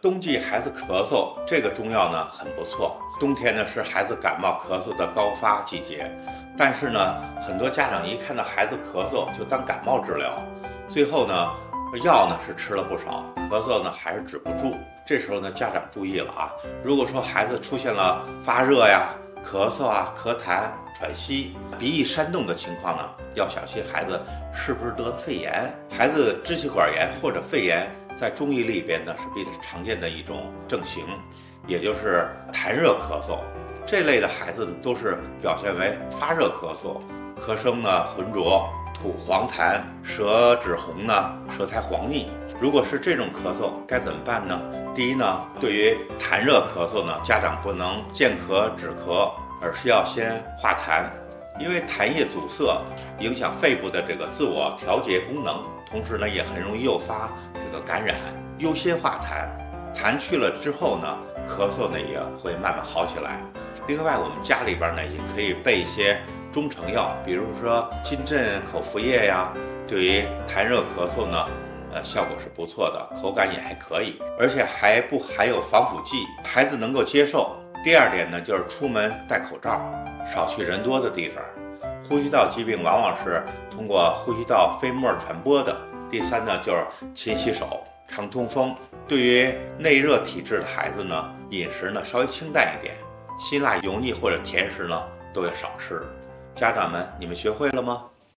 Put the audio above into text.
冬季孩子咳嗽，这个中药呢很不错。冬天呢是孩子感冒咳嗽的高发季节，但是呢，很多家长一看到孩子咳嗽就当感冒治疗，最后呢，药呢是吃了不少，咳嗽呢还是止不住。这时候呢，家长注意了啊，如果说孩子出现了发热呀、咳嗽啊、咳痰、喘息、鼻翼扇动的情况呢，要小心孩子是不是得了肺炎。孩子支气管炎或者肺炎，在中医里边呢是比较常见的一种症型，也就是痰热咳嗽。这类的孩子都是表现为发热咳嗽，咳声呢浑浊，吐黄痰，舌质红呢，舌苔黄腻。如果是这种咳嗽，该怎么办呢？第一呢，对于痰热咳嗽呢，家长不能见咳止咳，而是要先化痰，因为痰液阻塞影响肺部的这个自我调节功能，同时呢也很容易诱发这个感染。优先化痰，痰去了之后呢，咳嗽呢也会慢慢好起来。另外，我们家里边呢也可以备一些中成药，比如说金镇口服液呀，对于痰热咳嗽呢，效果是不错的，口感也还可以，而且还不含有防腐剂，孩子能够接受。第二点呢，就是出门戴口罩，少去人多的地方。呼吸道疾病往往是通过呼吸道飞沫传播的。第三呢，就是勤洗手，常通风。对于内热体质的孩子呢，饮食呢稍微清淡一点，辛辣、油腻或者甜食呢都要少吃。家长们，你们学会了吗？